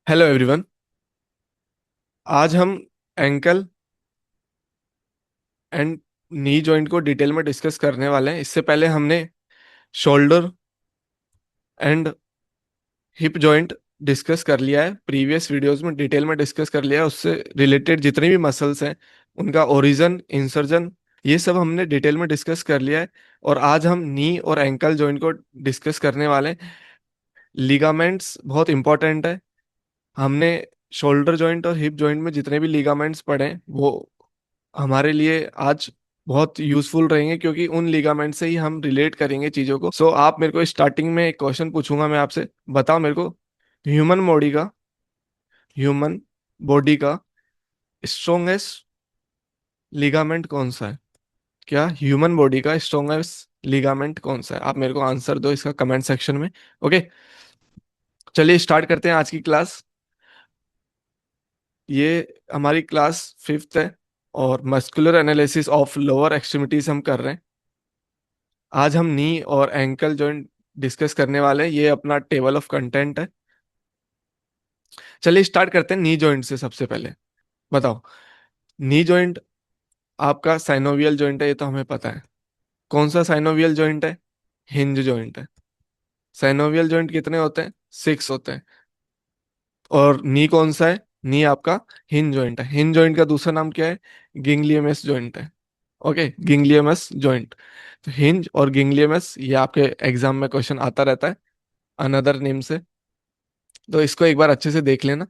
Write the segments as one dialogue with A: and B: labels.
A: Hello everyone. आज हम ankle and knee joint को डिटेल में डिस्कस करने वाले हैं। इससे पहले हमने shoulder and hip joint discuss कर लिया है, प्रीवियस वीडियोस में डिटेल में डिस्कस कर लिया है। उससे रिलेटेड जितनी भी मसल्स हैं, उनका ओरिजिन, इंसर्जन, ये सब हमने डिटेल में डिस्कस कर लिया है। और आज हम नी और एंकल जॉइंट को डिस्कस करने वाले हैं। लिगामेंट्स बहुत इंपॉर्टेंट है। हमने शोल्डर जॉइंट और हिप जॉइंट में जितने भी लिगामेंट्स पढ़े हैं, वो हमारे लिए आज बहुत यूजफुल रहेंगे, क्योंकि उन लिगामेंट से ही हम रिलेट करेंगे चीजों को। सो आप मेरे को स्टार्टिंग में एक क्वेश्चन पूछूंगा मैं आपसे। बताओ मेरे को, ह्यूमन बॉडी का ह्यूमन बॉडी का स्ट्रोंगेस्ट लिगामेंट कौन सा है? क्या ह्यूमन बॉडी का स्ट्रोंगेस्ट लिगामेंट कौन सा है? आप मेरे को आंसर दो इसका कमेंट सेक्शन में। ओके, चलिए स्टार्ट करते हैं आज की क्लास। ये हमारी क्लास फिफ्थ है और muscular analysis of lower extremities हम कर रहे हैं। आज हम नी और एंकल जॉइंट डिस्कस करने वाले हैं। ये अपना टेबल ऑफ कंटेंट है। चलिए स्टार्ट करते हैं नी जॉइंट से। सबसे पहले बताओ, नी जॉइंट आपका साइनोवियल जॉइंट है, ये तो हमें पता है। कौन सा साइनोवियल जॉइंट है? हिंज जॉइंट है। साइनोवियल जॉइंट कितने होते हैं? सिक्स होते हैं। और नी कौन सा है? नी आपका हिंज जॉइंट है। हिंज जॉइंट का दूसरा नाम क्या है? गिंगलियमस जॉइंट है। Okay, ginglymus joint. तो हिंज और गिंगलियमस, ये आपके एग्जाम में क्वेश्चन आता रहता है अनदर नेम से, तो इसको एक बार अच्छे से देख लेना।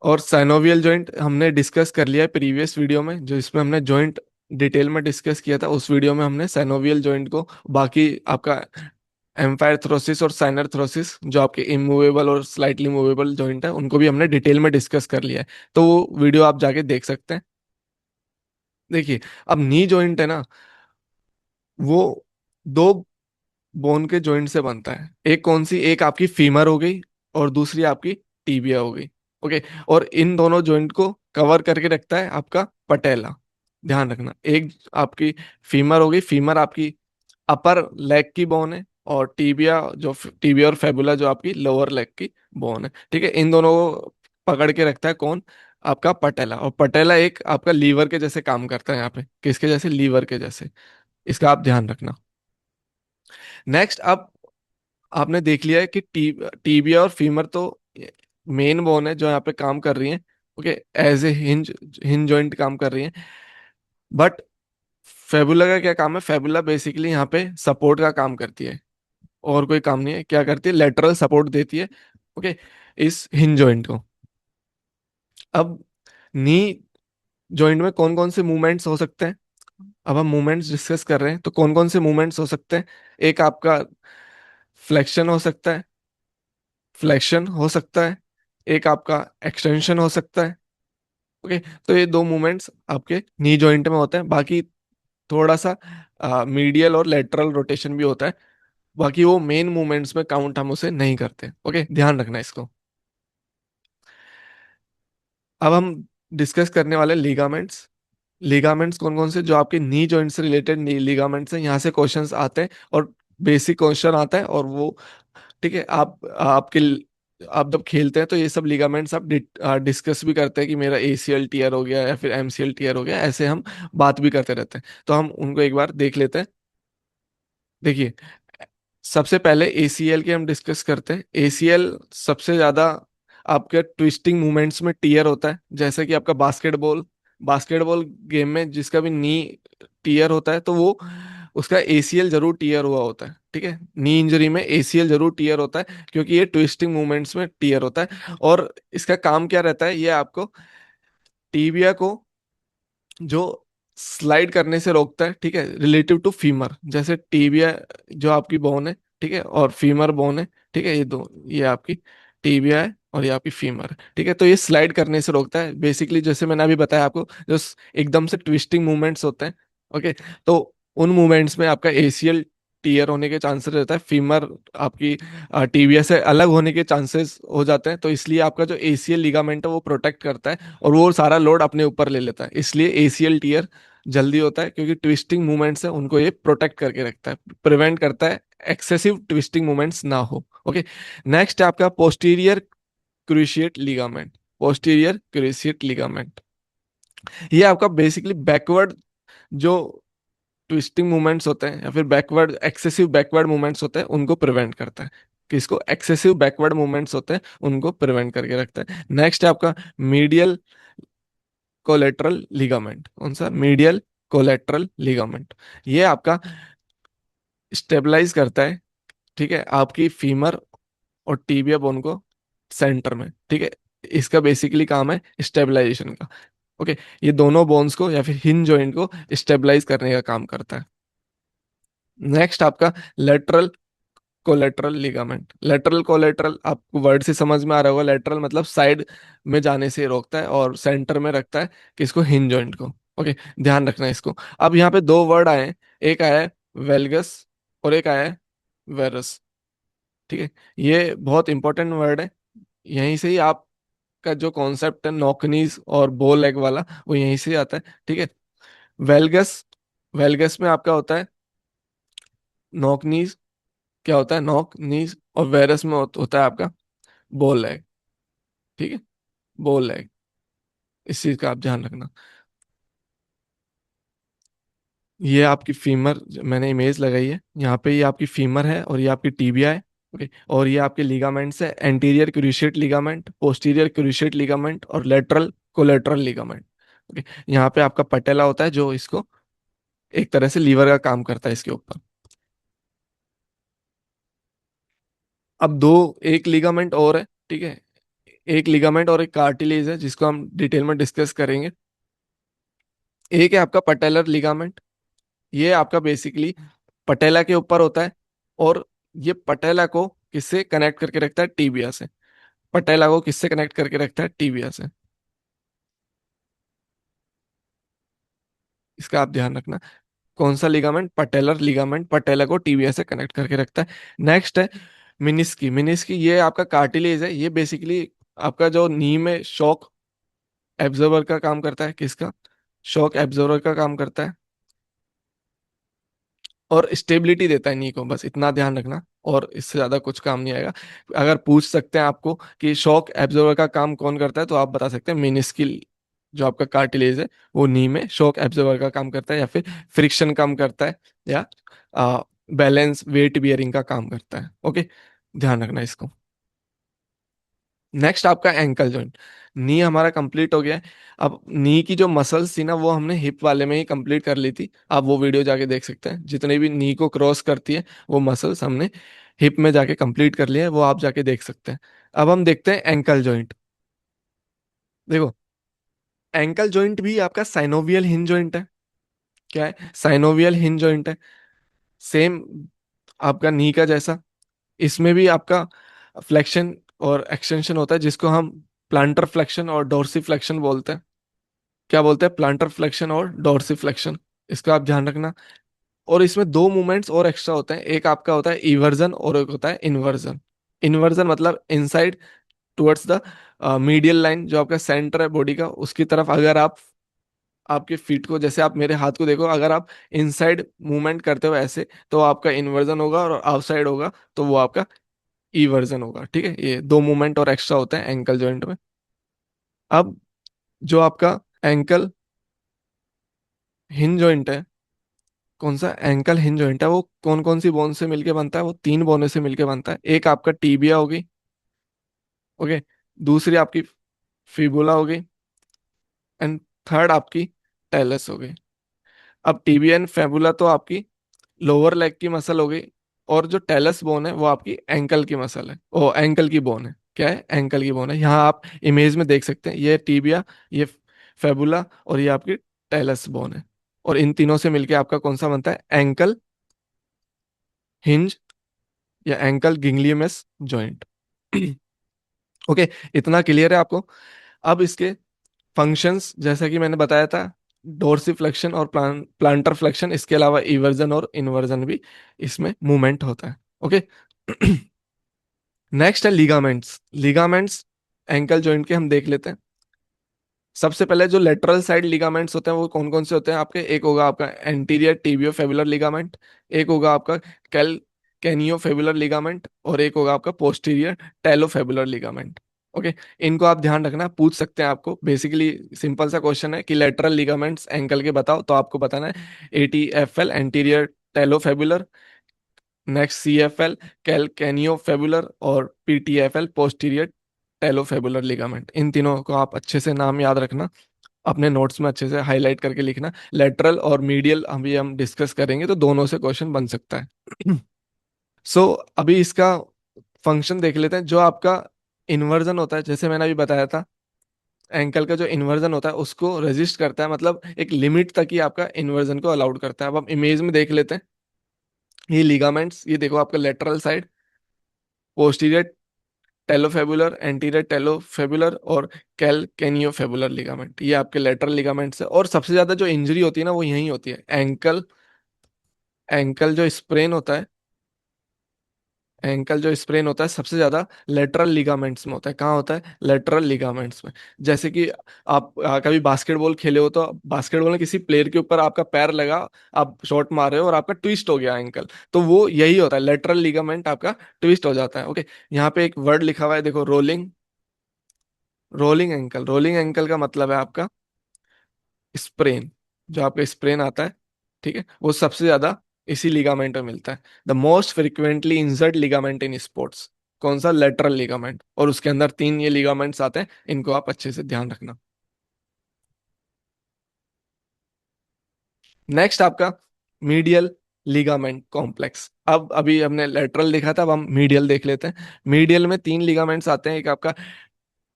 A: और साइनोवियल जॉइंट हमने डिस्कस कर लिया है प्रीवियस वीडियो में, जो इसमें हमने जॉइंट डिटेल में डिस्कस किया था। उस वीडियो में हमने साइनोवियल जॉइंट को, बाकी आपका एम्फायर थ्रोसिस और साइनर थ्रोसिस, जो आपके इमूवेबल और स्लाइटली मूवेबल जॉइंट है, उनको भी हमने डिटेल में डिस्कस कर लिया है। तो वो वीडियो आप जाके देख सकते हैं। देखिए, अब नी जॉइंट है ना, वो दो बोन के जॉइंट से बनता है। एक कौन सी? एक आपकी फीमर हो गई और दूसरी आपकी टीबिया हो गई। ओके, और इन दोनों जॉइंट को कवर करके रखता है आपका पटेला। ध्यान रखना, एक आपकी फीमर हो गई। फीमर आपकी अपर लेग की बोन है, और टीबिया, जो टीबिया और फेबुला जो आपकी लोअर लेग की बोन है। ठीक है, इन दोनों को पकड़ के रखता है कौन? आपका पटेला। और पटेला एक आपका लीवर के जैसे काम करता है यहाँ पे। किसके जैसे? लीवर के जैसे। इसका आप ध्यान रखना। नेक्स्ट, अब आपने देख लिया है कि टीबिया और फीमर तो मेन बोन है जो यहाँ पे काम कर रही है। Okay, as a hinge hinge joint काम कर रही है। बट फेबुला का क्या काम है? फेबुला बेसिकली यहाँ पे सपोर्ट का काम करती है, और कोई काम नहीं है। क्या करती है? लेटरल सपोर्ट देती है। ओके, इस हिंज जॉइंट को। अब नी जॉइंट में कौन कौन से मूवमेंट्स हो सकते हैं? अब हम मूवमेंट्स डिस्कस कर रहे हैं, तो कौन कौन से मूवमेंट्स हो सकते हैं? एक आपका फ्लेक्शन हो सकता है, फ्लेक्शन हो सकता है। एक आपका एक्सटेंशन हो सकता है। ओके, तो ये दो मूवमेंट्स आपके नी जॉइंट में होते हैं। बाकी थोड़ा सा मीडियल और लेटरल रोटेशन भी होता है। बाकी वो मेन मूवमेंट्स में काउंट हम उसे नहीं करते। ओके, ध्यान रखना इसको। अब हम डिस्कस करने वाले लिगामेंट्स। लिगामेंट्स कौन कौन से जो आपके नी जॉइंट से रिलेटेड लिगामेंट्स हैं, यहाँ से क्वेश्चंस आते हैं, और बेसिक क्वेश्चन आता है। और वो, ठीक है, आप जब खेलते हैं तो ये सब लिगामेंट्स आप डिस्कस भी करते हैं कि मेरा एसीएल टीयर हो गया या फिर एमसीएल टीयर हो गया। ऐसे हम बात भी करते रहते हैं, तो हम उनको एक बार देख लेते हैं। देखिए, सबसे पहले एसीएल की हम डिस्कस करते हैं। एसीएल सबसे ज्यादा आपके ट्विस्टिंग मूवमेंट्स में टीयर होता है। जैसे कि आपका बास्केटबॉल, बास्केटबॉल गेम में जिसका भी नी टीयर होता है, तो वो उसका एसीएल जरूर टीयर हुआ होता है। ठीक है, नी इंजरी में एसीएल जरूर टीयर होता है, क्योंकि ये ट्विस्टिंग मूवमेंट्स में टीयर होता है। और इसका काम क्या रहता है? ये आपको टीबिया को जो स्लाइड करने से रोकता है। ठीक है, रिलेटिव टू फीमर। जैसे टीबिया जो आपकी बोन है, ठीक है, और फीमर बोन है। ठीक है, ये दो, ये आपकी टीबिया है और ये आपकी फीमर है। ठीक है, तो ये स्लाइड करने से रोकता है बेसिकली। जैसे मैंने अभी बताया आपको, जो एकदम से ट्विस्टिंग मूवमेंट्स होते हैं। ओके, तो उन मूवमेंट्स में आपका एसीएल टीयर होने के चांसेस रहता है। फीमर आपकी टीबिया से अलग होने के चांसेस हो जाते हैं। तो इसलिए आपका जो एसीएल लिगामेंट है वो प्रोटेक्ट करता है, और वो सारा लोड अपने ऊपर ले लेता है। इसलिए एसीएल टीयर जल्दी होता है, क्योंकि ट्विस्टिंग मूवमेंट्स है उनको ये प्रोटेक्ट करके रखता है, प्रिवेंट करता है एक्सेसिव ट्विस्टिंग मूवमेंट्स ना हो। ओके, नेक्स्ट है आपका posterior cruciate ligament, posterior cruciate ligament. ये आपका बेसिकली बैकवर्ड जो ट्विस्टिंग मूवमेंट्स होते हैं या फिर बैकवर्ड एक्सेसिव बैकवर्ड मूवमेंट्स होते हैं उनको प्रिवेंट करता है। किसको? एक्सेसिव बैकवर्ड मूवमेंट्स होते हैं उनको प्रिवेंट करके रखता है। नेक्स्ट है आपका मीडियल कोलेट्रल लिगामेंट। कौन सा? Medial collateral ligament. ये आपका स्टेबलाइज करता है, ठीक है, आपकी फीमर और टीबिया बोन को सेंटर में, ठीक है। इसका बेसिकली काम है स्टेबलाइजेशन का। ओके, ये दोनों बोन्स को या फिर हिंज जॉइंट को स्टेबलाइज करने का काम करता है। नेक्स्ट आपका lateral collateral ligament. Lateral collateral आपको वर्ड से समझ में आ रहा होगा। लेटरल मतलब साइड में जाने से रोकता है और सेंटर में रखता है किसको? हिंज जॉइंट को। ओके, ध्यान रखना है इसको। अब यहाँ पे दो वर्ड आए हैं, एक आया है वेलगस और एक आया है वेरस, ठीक है। ये बहुत इंपॉर्टेंट वर्ड है। यहीं से ही आपका जो कॉन्सेप्ट है नॉकनीज और बो लेग वाला वो यहीं से ही आता है, ठीक है। वेलगस, वेलगस में आपका होता है नॉक नीज। क्या होता है? नॉक नीज। और वेरस में होता है आपका बो लेग, ठीक है। बो लेग, इस चीज का आप ध्यान रखना। ये आपकी फीमर, मैंने इमेज लगाई है यहाँ पे, ये आपकी फीमर है और ये आपकी टीबिया है। ओके, और ये आपके लिगामेंट्स है, anterior cruciate ligament, posterior cruciate ligament और लेटरल कोलेट्रल लिगामेंट। ओके, यहाँ पे आपका पटेला होता है जो इसको एक तरह से लीवर का काम करता है इसके ऊपर। अब दो, एक लिगामेंट और है, ठीक है। एक लिगामेंट और एक कार्टिलेज है जिसको हम डिटेल में डिस्कस करेंगे। एक है आपका पटेलर लिगामेंट। ये आपका बेसिकली पटेला के ऊपर होता है और ये पटेला को किससे कनेक्ट करके रखता है? टीबिया से। पटेला को किससे कनेक्ट करके रखता है? टीबिया से। इसका आप ध्यान रखना। कौन सा लिगामेंट? पटेलर लिगामेंट पटेला को टीबिया से कनेक्ट करके रखता है। नेक्स्ट है मिनिस्की। मिनिस्की ये आपका कार्टिलेज है। ये बेसिकली आपका जो नी में शॉक एब्जॉर्बर का काम करता है। किसका? शॉक एब्जॉर्बर का काम करता है और स्टेबिलिटी देता है नी को, बस इतना ध्यान रखना। और इससे ज्यादा कुछ काम नहीं आएगा। अगर पूछ सकते हैं आपको कि शॉक एब्जॉर्बर का काम कौन करता है तो आप बता सकते हैं मेनिस्किल जो आपका कार्टिलेज है वो नी में शॉक एब्जॉर्बर का काम करता है या फिर फ्रिक्शन काम करता है या बैलेंस वेट बियरिंग का काम करता है। ओके, ध्यान रखना इसको। नेक्स्ट आपका एंकल जॉइंट। नी हमारा कंप्लीट हो गया है। अब नी की जो मसल्स थी ना वो हमने हिप वाले में ही कंप्लीट कर ली थी। आप वो वीडियो जाके देख सकते हैं। जितने भी नी को क्रॉस करती है वो मसल्स हमने हिप में जाके कंप्लीट कर लिया है, वो आप जाके देख सकते हैं। अब हम देखते हैं एंकल जॉइंट। देखो, एंकल जॉइंट भी आपका साइनोवियल हिंज जॉइंट है। क्या है? साइनोवियल हिंज जॉइंट है। सेम आपका नी का जैसा। इसमें भी आपका फ्लेक्शन और एक्सटेंशन होता है जिसको हम प्लांटर फ्लेक्शन और डोर्सी फ्लेक्शन बोलते हैं। क्या बोलते हैं? प्लांटर फ्लेक्शन और डोर्सी फ्लेक्शन। इसका आप ध्यान रखना। और इसमें दो मूवमेंट्स और एक्स्ट्रा होते हैं, एक आपका होता है इवर्जन और एक होता है इन्वर्जन। इन्वर्जन मतलब inside towards the medial line, जो आपका सेंटर है बॉडी का उसकी तरफ। अगर आप आपके फीट को, जैसे आप मेरे हाथ को देखो, अगर आप इनसाइड मूवमेंट करते हो ऐसे तो आपका इन्वर्जन होगा, और आउटसाइड होगा तो वो आपका ईवर्जन होगा, ठीक है। ये दो मूवमेंट और एक्स्ट्रा होते हैं एंकल जॉइंट में। अब जो आपका एंकल हिंज जॉइंट है, कौन सा एंकल हिंज जॉइंट है, वो कौन कौन सी बोन से मिलके बनता है? वो तीन बोने से मिलके बनता है। एक आपका टीबिया होगी, ओके। दूसरी आपकी फिबुला हो गई एंड थर्ड आपकी टेलस हो गई। अब टीबिया एंड फेबुला तो आपकी लोअर लेग की मसल हो गई, और जो टेलस बोन है वो आपकी एंकल की मसल है, ओ एंकल की बोन है। क्या है? एंकल की बोन है। यहाँ आप इमेज में देख सकते हैं, ये टीबिया, ये फेबुला और ये आपकी टेलस बोन है। और इन तीनों से मिलके आपका कौन सा बनता है? एंकल हिंज या एंकल गिंगलियमस जॉइंट। ओके, इतना क्लियर है आपको। अब इसके फंक्शंस जैसा कि मैंने बताया था, डोर्सिफ्लेक्शन और प्लांटर फ्लेक्शन, इसके अलावा इवर्जन और इन्वर्जन भी इसमें मूवमेंट होता है। ओके। नेक्स्ट है लिगामेंट्स। लिगामेंट्स एंकल जॉइंट के हम देख लेते हैं। सबसे पहले जो लेटरल साइड लिगामेंट्स होते हैं वो कौन कौन से होते हैं आपके? एक होगा आपका एंटीरियर टिबियो फेबुलर लिगामेंट, एक होगा आपका कैल कैनियो फेबुलर लिगामेंट और एक होगा आपका पोस्टीरियर टेलो फेबुलर लिगामेंट। ओके, इनको आप ध्यान रखना, पूछ सकते हैं आपको। बेसिकली सिंपल सा क्वेश्चन है कि लेटरल लिगामेंट्स एंकल के बताओ, तो आपको बताना है ATFL एंटीरियर टेलोफेबुलर, नेक्स्ट CFL कैलकेनियोफेबुलर, और PTFL पोस्टीरियर टेलोफेबुलर लिगामेंट। इन तीनों को आप अच्छे से नाम याद रखना, अपने नोट्स में अच्छे से हाईलाइट करके लिखना। लेटरल और मीडियल अभी हम डिस्कस करेंगे, तो दोनों से क्वेश्चन बन सकता है। सो अभी इसका फंक्शन देख लेते हैं। जो आपका इन्वर्जन होता है, जैसे मैंने अभी बताया था, एंकल का जो इन्वर्जन होता है उसको रेजिस्ट करता है, मतलब एक लिमिट तक ही आपका इन्वर्जन को अलाउड करता है। अब हम इमेज में देख लेते हैं। ये लिगामेंट्स, ये देखो आपका लेटरल साइड, पोस्टीरियर टेलोफेबुलर, एंटीरियर टेलोफेबुलर और कैलकेनियोफेबुलर लिगामेंट, ये आपके लेटरल लिगामेंट्स है। और सबसे ज्यादा जो इंजरी होती है ना, वो यहीं होती है। एंकल, एंकल जो स्प्रेन होता है, एंकल जो स्प्रेन होता है सबसे ज्यादा लेटरल लिगामेंट्स में होता है। कहाँ होता है? लेटरल लिगामेंट्स में। जैसे कि आप कभी बास्केटबॉल खेले हो, तो बास्केटबॉल में किसी प्लेयर के ऊपर आपका पैर लगा, आप शॉट मार रहे हो और आपका ट्विस्ट हो गया एंकल, तो वो यही होता है, लेटरल लिगामेंट आपका ट्विस्ट हो जाता है। ओके, यहाँ पे एक वर्ड लिखा हुआ है, देखो, rolling, rolling ankle. Rolling ankle का मतलब है आपका स्प्रेन। जो आपका स्प्रेन आता है, ठीक है, वो सबसे ज्यादा इसी लिगामेंट में मिलता है। The most frequently injured ligament in sports, कौन सा? Lateral ligament. और उसके अंदर तीन ये लिगामेंट्स आते हैं, इनको आप अच्छे से ध्यान रखना। नेक्स्ट आपका मीडियल लिगामेंट कॉम्प्लेक्स। अब अभी हमने लेटरल देखा था, अब हम मीडियल देख लेते हैं। मीडियल में तीन लिगामेंट्स आते हैं, एक आपका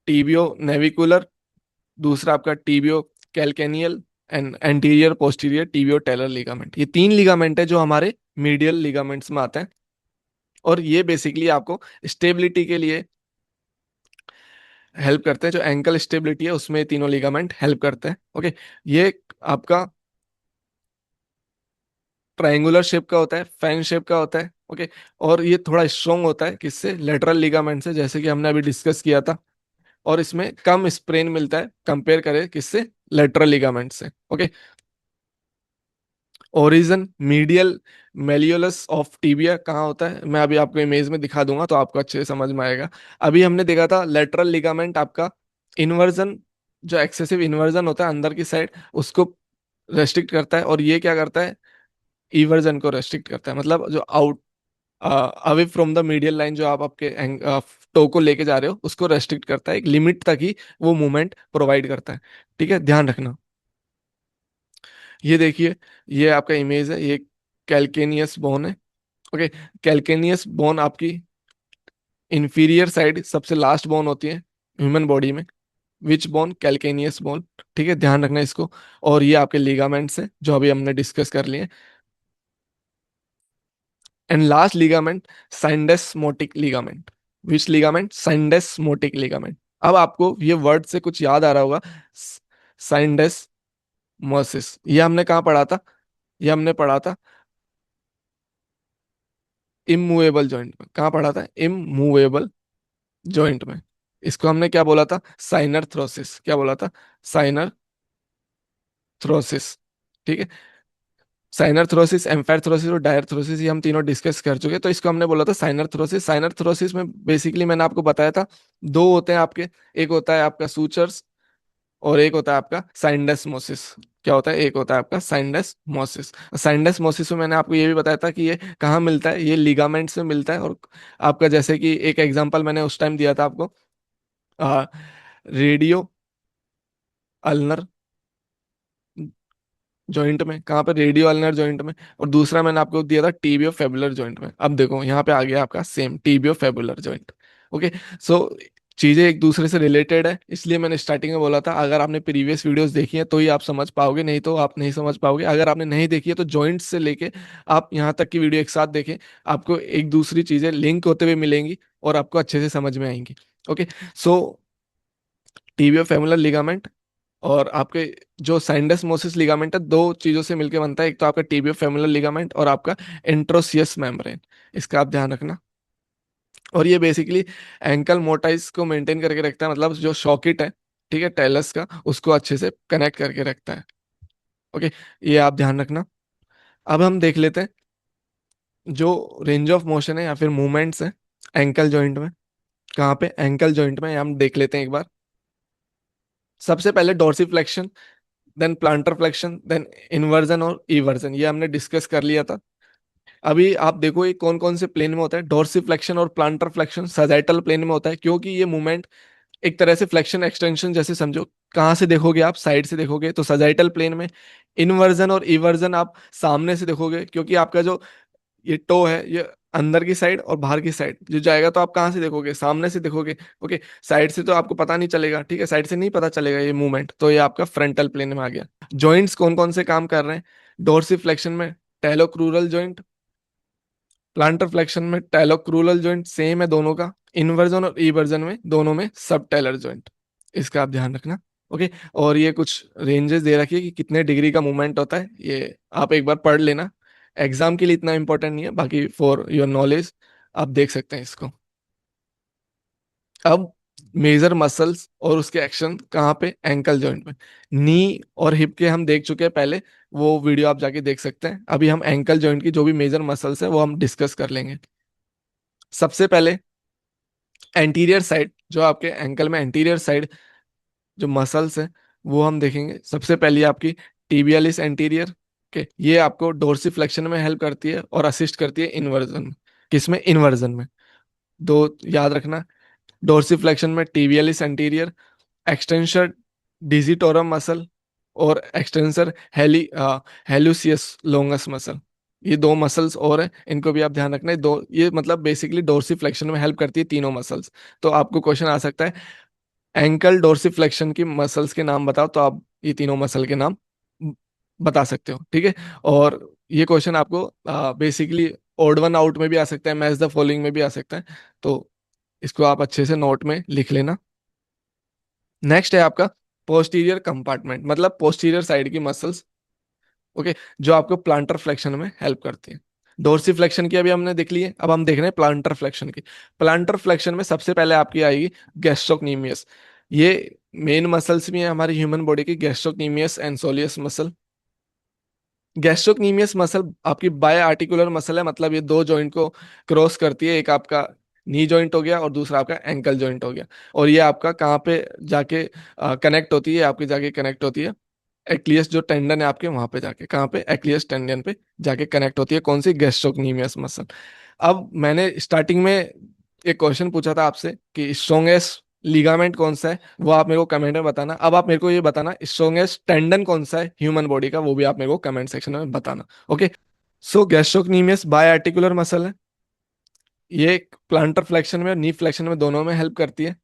A: टीबियो नेविकुलर, दूसरा आपका tibio calcaneal, and anterior posterior tibio talar ligament. ये तीन लिगामेंट है जो हमारे मीडियल लिगामेंट्स में आते हैं। और ये बेसिकली आपको स्टेबिलिटी के लिए हेल्प करते हैं। जो एंकल स्टेबिलिटी है उसमें ये तीनों लिगामेंट हेल्प करते हैं। ओके, ये आपका ट्रायंगुलर शेप का होता है, फैन शेप का होता है। ओके, और ये थोड़ा स्ट्रॉन्ग होता है, किससे? लेटरल लिगामेंट से, जैसे कि हमने अभी डिस्कस किया था। और इसमें कम स्प्रेन मिलता है, कंपेयर करें किससे? लेटरल लिगामेंट से। Okay, origin medial malleolus of tibia कहाँ होता है, मैं अभी आपको इमेज में दिखा दूंगा तो आपको अच्छे से समझ में आएगा। अभी हमने देखा था लेटरल लिगामेंट आपका इन्वर्जन, जो एक्सेसिव इन्वर्जन होता है अंदर की साइड, उसको रेस्ट्रिक्ट करता है। और ये क्या करता है? इवर्जन को रेस्ट्रिक्ट करता है, मतलब जो out away from the medial line, जो आप आपके टो को लेके जा रहे हो, उसको रेस्ट्रिक्ट करता है। एक लिमिट तक ही वो मूवमेंट प्रोवाइड करता है। ठीक है, ध्यान रखना। ये देखिए, ये आपका इमेज है, ये कैलकेनियस बोन है। ओके, कैलकेनियस बोन आपकी इंफीरियर साइड सबसे लास्ट बोन होती है ह्यूमन बॉडी में। विच बोन? Calcaneus bone. ठीक है, ध्यान रखना इसको। और ये आपके लिगामेंट्स हैं जो अभी हमने डिस्कस कर लिए। And last ligament, syndesmotic ligament. Which ligament? Syndesmotic ligament. अब आपको ये वर्ड से कुछ याद आ रहा होगा, साइंडेस्मोसिस। ये हमने कहाँ पढ़ा था? ये हमने पढ़ा था इमूवेबल जॉइंट में। कहाँ पढ़ा था? इमूवेबल जॉइंट में। इसको हमने क्या बोला था? साइनर थ्रोसिस। क्या बोला था? साइनर थ्रोसिस। ठीक है, साइनर थ्रोसिस, एम्फायर थ्रोसिस और डायर थ्रोसिस, ये हम तीनों डिस्कस कर चुके हैं। तो इसको हमने बोला था साइनर थ्रोसिस। साइनर थ्रोसिस में बेसिकली मैंने आपको बताया था, दो होते हैं आपके। एक होता है आपका सूचर्स, और एक होता है आपका साइंडेस्मोसिस। क्या होता है? एक होता है आपका साइंडेस्मोसिस। साइंडेस्मोसिस में मैंने आपको ये भी बताया था कि ये कहाँ मिलता है, ये लिगामेंट्स में मिलता है। और आपका जैसे कि एक एग्जांपल मैंने उस टाइम दिया था आपको, रेडियो अल्नर जॉइंट में। कहाँ पे? रेडियो अल्नर जॉइंट में। और दूसरा मैंने आपको दिया था टीबियो फेबुलर जॉइंट में। अब देखो यहाँ पे आ गया आपका सेम टीबियो फेबुलर जॉइंट। ओके, सो चीजें एक दूसरे से रिलेटेड है, इसलिए मैंने स्टार्टिंग में बोला था अगर आपने प्रीवियस वीडियोस देखी है तो ही आप समझ पाओगे, नहीं तो आप नहीं समझ पाओगे। अगर आपने नहीं देखी है तो जॉइंट्स से लेके आप यहाँ तक की वीडियो एक साथ देखें, आपको एक दूसरी चीजें लिंक होते हुए मिलेंगी और आपको अच्छे से समझ में आएंगी। ओके, सो टीबियो फेमुलर लिगामेंट और आपके जो साइंडसमोसिस लिगामेंट है, दो चीजों से मिलकर बनता है। एक तो आपका टीबियो फेमुलर लिगामेंट और आपका इंट्रोसियस मेम्ब्रेन। इसका आप ध्यान रखना। और ये बेसिकली एंकल मोटाइस को मेंटेन करके रखता है, मतलब जो शॉकेट है, ठीक है, टेलस का, उसको अच्छे से कनेक्ट करके रखता है। ओके, ये आप ध्यान रखना। अब हम देख लेते हैं जो रेंज ऑफ मोशन है या फिर मूवमेंट्स है एंकल जॉइंट में। कहाँ पे? एंकल जॉइंट में। हम देख लेते हैं एक बार। सबसे पहले dorsiflexion, then plantar flexion, then inversion और इवर्जन, ये हमने डिस्कस कर लिया था। अभी आप देखो ये कौन कौन से प्लेन में होता है। डोर्सिफ्लेक्शन और प्लांटर फ्लेक्शन सजाइटल प्लेन में होता है, क्योंकि ये मूवमेंट एक तरह से फ्लेक्शन एक्सटेंशन जैसे समझो। कहाँ से देखोगे आप? साइड से देखोगे तो सजाइटल प्लेन में। इन्वर्जन और इवर्जन आप सामने से देखोगे, क्योंकि आपका जो ये टो है ये अंदर की साइड और बाहर की साइड जो जाएगा, तो आप कहाँ से देखोगे? सामने से देखोगे। ओके। साइड से तो आपको पता नहीं चलेगा, ठीक है, साइड से नहीं पता चलेगा ये मूवमेंट, तो ये आपका फ्रंटल प्लेन में आ गया। जॉइंट्स कौन कौन से काम कर रहे हैं डोर्सिफ्लेक्शन में? टैलोक्रूरल जॉइंट। प्लांटर फ्लेक्शन में टैलोक्रूरल जॉइंट सेम है दोनों का। इन्वर्जन और इवर्जन में दोनों में सब टेलर जॉइंट। इसका आप ध्यान रखना। ओके। और ये कुछ रेंजेस दे रखी है कि कितने डिग्री का मूवमेंट होता है, ये आप एक बार पढ़ लेना। एग्जाम के लिए इतना इंपॉर्टेंट नहीं है, बाकी फॉर योर नॉलेज आप देख सकते हैं इसको। अब मेजर मसल्स और उसके एक्शन कहाँ पे? एंकल जॉइंट में। नी और हिप के हम देख चुके हैं पहले, वो वीडियो आप जाके देख सकते हैं। अभी हम एंकल जॉइंट की जो भी मेजर मसल्स है वो हम डिस्कस कर लेंगे। सबसे पहले एंटीरियर साइड, जो आपके एंकल में एंटीरियर साइड जो मसल्स है वो हम देखेंगे। सबसे पहली आपकी टिबियालिस एंटीरियर के, ये आपको डोर्सिफ्लेक्शन में हेल्प करती है और असिस्ट करती है इन्वर्जन में। किसमें? इन्वर्जन में। दो याद रखना, डोर्सिफ्लेक्शन में tibialis anterior, extensor digitorum muscle और एक्सटेंसर हेलुसियस लोंगस मसल। ये दो मसल्स और है, इनको भी आप ध्यान रखना है। दो ये मतलब बेसिकली डोर्सिफ्लेक्शन में हेल्प करती है तीनों मसल्स। तो आपको क्वेश्चन आ सकता है एंकल डोर्सिफ्लेक्शन की मसल्स के नाम बताओ, तो आप ये तीनों मसल के नाम बता सकते हो, ठीक है। और ये क्वेश्चन आपको बेसिकली ओड वन आउट में भी आ सकता है, मैच द फॉलोइंग में भी आ सकता है। तो इसको आप अच्छे से नोट में लिख लेना। नेक्स्ट है आपका पोस्टीरियर कंपार्टमेंट, मतलब पोस्टीरियर साइड की मसल्स। ओके। जो आपको प्लांटर फ्लेक्शन में हेल्प करती है। डोर्सी फ्लेक्शन की अभी हमने देख ली है, अब हम देख रहे हैं प्लांटर फ्लेक्शन की। प्लांटर फ्लेक्शन में सबसे पहले आपकी आएगी गैस्ट्रोक्नीमियस। ये मेन मसल्स भी है हमारी ह्यूमन बॉडी की, gastrocnemius and soleus muscle. Gastrocnemius muscle आपकी बाय आर्टिकुलर मसल है, मतलब ये दो जॉइंट को क्रॉस करती है। एक आपका नी जॉइंट हो गया और दूसरा आपका एंकल जॉइंट हो गया। और ये आपका कहाँ पे जाके कनेक्ट होती है? आपकी जाके कनेक्ट होती है एक्लियस जो टेंडन है आपके, वहां पे जाके। कहाँ पे? एक्लियस टेंडन पे जाके कनेक्ट होती है। कौन सी? Gastrocnemius muscle. अब मैंने स्टार्टिंग में एक क्वेश्चन पूछा था आपसे कि स्ट्रॉन्गेस्ट लिगामेंट कौन सा है, वो आप मेरे को कमेंट में बताना। अब आप मेरे को ये बताना स्ट्रॉन्गेस्ट टेंडन कौन सा है ह्यूमन बॉडी का, वो भी आप मेरे को कमेंट सेक्शन में बताना। ओके। सो गैस्ट्रोक्नीमियस बाय आर्टिकुलर मसल है। ये प्लांटर फ्लेक्शन में और नी फ्लेक्शन में दोनों में हेल्प करती है।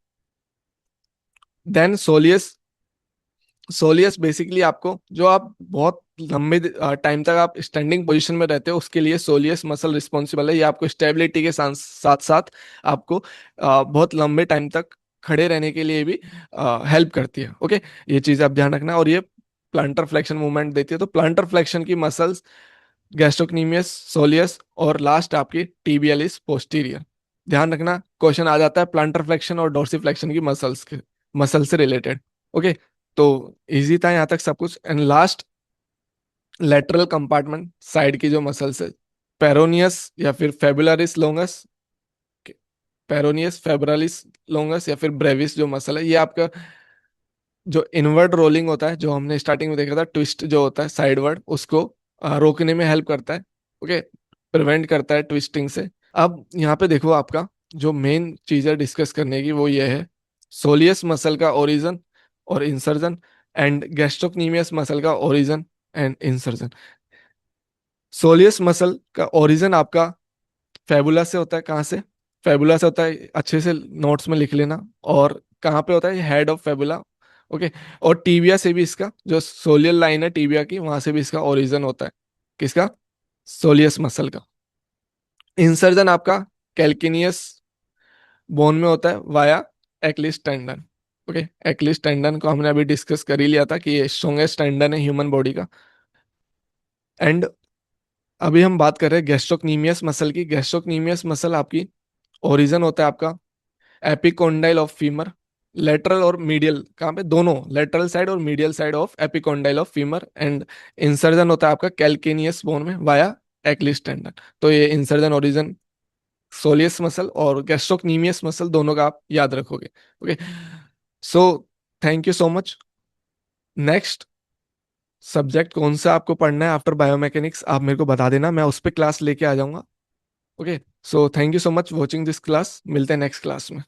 A: Then soleus. सोलियस बेसिकली आपको जो आप बहुत लंबे टाइम तक आप स्टैंडिंग पोजीशन में रहते हो उसके लिए सोलियस मसल रिस्पॉन्सिबल है। ये आपको स्टेबिलिटी के साथ साथ साथ आपको बहुत लंबे टाइम तक खड़े रहने के लिए भी हेल्प करती है। ओके। ये चीज आप ध्यान रखना। और ये प्लांटर फ्लेक्शन मूवमेंट देती है। तो प्लांटर फ्लेक्शन की मसल्स गैस्ट्रोक्नीमियस, सोलियस और लास्ट आपकी टिबियलिस पोस्टीरियर। ध्यान रखना क्वेश्चन आ जाता है प्लांटर फ्लेक्शन और डोर्सिफ्लेक्शन की मसल्स के, मसल से रिलेटेड। ओके। तो इजी था यहाँ तक सब कुछ। And last lateral compartment side की जो मसल्स है, पेरोनियस या फिर फेबुलरिस लोंगस, पेरोनियस फेब्रालिस लोंगस या फिर ब्रेविस जो मसल है, ये आपका जो इनवर्ड रोलिंग होता है, जो हमने स्टार्टिंग में देखा था, ट्विस्ट जो होता है साइडवर्ड, उसको रोकने में हेल्प करता है। ओके। प्रिवेंट करता है ट्विस्टिंग से। अब यहाँ पे देखो आपका जो मेन चीज है डिस्कस करने की वो ये है सोलियस मसल का ओरिजन और इंसर्जन एंड गैस्ट्रोक्नीमियस मसल का origin and insertion. Soleus muscle का ओरिजन आपका फेबुला से होता है। कहाँ से? फेबुला से होता है, अच्छे से नोट्स में लिख लेना। और कहाँ पे होता है? Head of fabula. ओके। और टीबिया से भी इसका जो सोलियल लाइन है टीबिया की, वहां से भी इसका ओरिजन होता है। किसका? सोलियस मसल का। इंसर्जन आपका कैल्किनियस बोन में होता है via Achilles tendon. Okay. Achilles tendon को हमने अभी डिस्कस कर ही लिया था कि ये स्ट्रॉन्गेस्ट टेंडन है ह्यूमन बॉडी का। एंड अभी हम बात कर रहे हैं गैस्ट्रोक्नीमियस मसल की। गैस्ट्रोक्नीमियस मसल आपकी ओरिजन होता है आपका एपिकोंडाइल ऑफ फीमर। लेटरल और मीडियल, कहाँ पे? दोनों, लेटरल साइड और medial side of epicondyle of femur. And insertion होता है आपका कैल्केनियस बोन में वाया एक्लिस टेंडन। तो ये इंसर्जन ओरिजन सोलियस मसल और गैस्ट्रोक्नीमियस मसल दोनों का आप याद रखोगे। Okay, so thank you so much. Next subject कौन सा आपको पढ़ना है आफ्टर बायोमैकेनिक्स, आप मेरे को बता देना, मैं उस पर क्लास लेके आ जाऊंगा। Okay, so thank you so much watching this class, मिलते हैं नेक्स्ट क्लास में।